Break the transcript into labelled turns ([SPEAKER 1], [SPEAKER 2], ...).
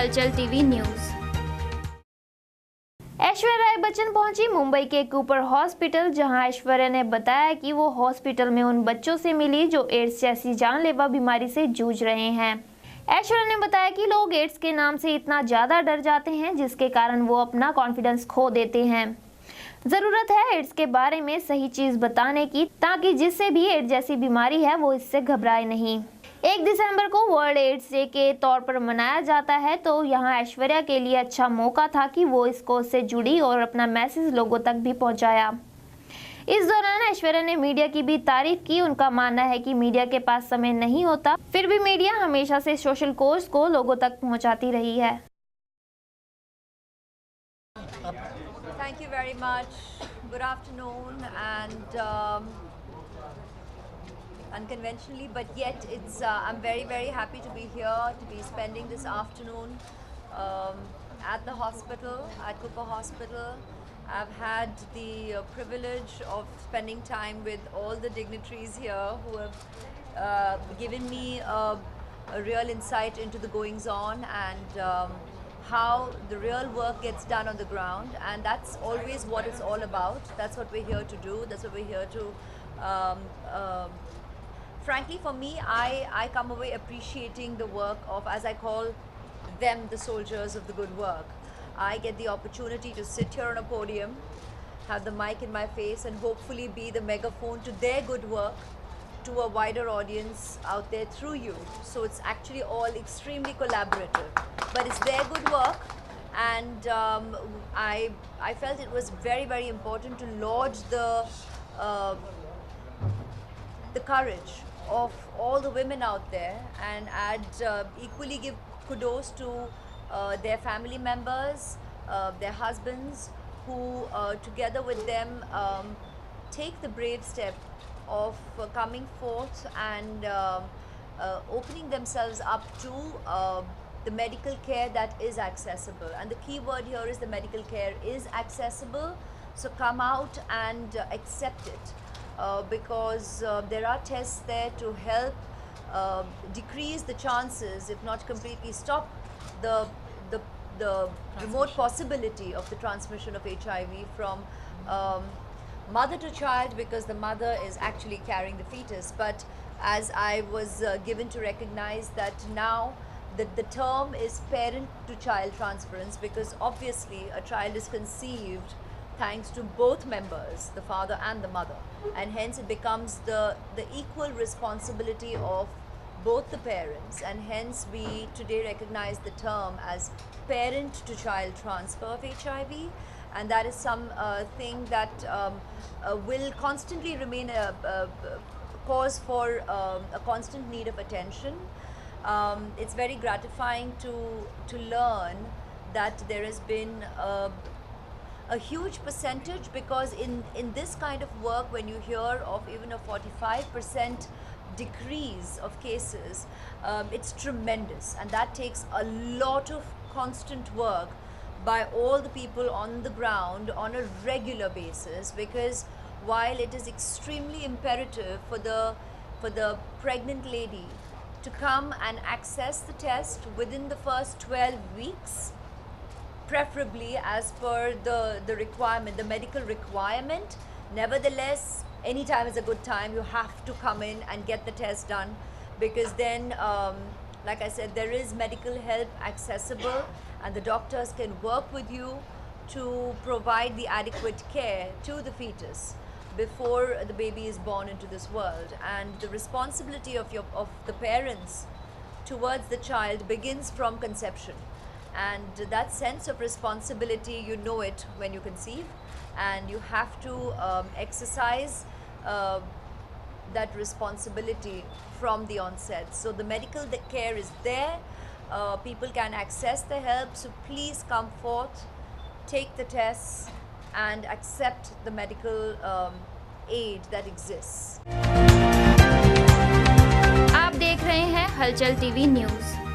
[SPEAKER 1] हलचल TV news. Aishwarya Rai Bachchan पहुंची मुंबई के कूपर हॉस्पिटल, जहां ऐश्वर्या ने बताया कि वो हॉस्पिटल में उन बच्चों से मिली जो एड्स जैसी जानलेवा बीमारी से जूझ रहे हैं। ऐश्वर्या ने बताया कि लोग एड्स के नाम से इतना ज्यादा डर जाते हैं जिसके कारण वो अपना कॉन्फिडेंस खो देते हैं। जरूरत है एड्स के बारे में सही चीज बताने की, ताकि जिससे भी एड्स जैसी बीमारी है वो इससे घबराए नहीं। 1 दिसंबर को वर्ल्ड एड्स डे के तौर पर मनाया जाता है, तो यहाँ ऐश्वर्या के लिए अच्छा मौका था कि वो इस कोर्स से जुड़ी और अपना मैसेज लोगों तक भी पहुंचाया। इस दौरान ऐश्वर्या ने मीडिया की भी तारीफ की। उनका मानना है कि मीडिया के पास समय नहीं होता, फिर भी मीडिया हमेशा से सोशल कोर्स को लोगों तक पहुंचाती रही है।
[SPEAKER 2] Thank you very much. Good afternoon, and unconventionally, but yet it's I'm very happy to be here, to be spending this afternoon at the hospital, at Cooper Hospital. I've had the privilege of spending time with all the dignitaries here who have given me a real insight into the goings on and how the real work gets done on the ground, and that's always what it's all about. That's what we're here to do. That's what we're here to frankly, for me, I come away appreciating the work of, as I call them, the soldiers of the good work. I get the opportunity to sit here on a podium, have the mic in my face, and hopefully be the megaphone to their good work to a wider audience out there through you. So it's actually all extremely collaborative, but it's their good work, and I felt it was very important to laud the courage of all the women out there, and I'd equally give kudos to their family members, their husbands, who together with them take the brave step of coming forth and opening themselves up to the medical care that is accessible. And the key word here is the medical care is accessible, so come out and accept it. Because there are tests there to help decrease the chances, if not completely stop the remote possibility of the transmission of HIV from mother to child, because the mother is actually carrying the fetus. But as I was given to recognize that now the term is parent to child transference, because obviously a child is conceived thanks to both members, the father and the mother, and hence it becomes the equal responsibility of both the parents, and hence we today recognize the term as parent to child transfer of HIV, and that is some thing that will constantly remain a cause for a constant need of attention. It's very gratifying to learn that there has been a huge percentage, because in this kind of work, when you hear of even a 45% decrease of cases, it's tremendous, and that takes a lot of constant work by all the people on the ground on a regular basis, because while it is extremely imperative for the pregnant lady to come and access the test within the first 12 weeks, preferably as per the requirement, the medical requirement. Nevertheless, any time is a good time. You have to come in and get the test done, because then, like I said, there is medical help accessible, and the doctors can work with you to provide the adequate care to the fetus before the baby is born into this world. And the responsibility of the parents towards the child begins from conception. And that sense of responsibility, you know it when you conceive, and you have to exercise that responsibility from the onset. So the medical care is there, people can access the help, so please come forth, take the tests and accept the medical aid that exists.
[SPEAKER 1] आप देख रहे हैं हलचल TV news.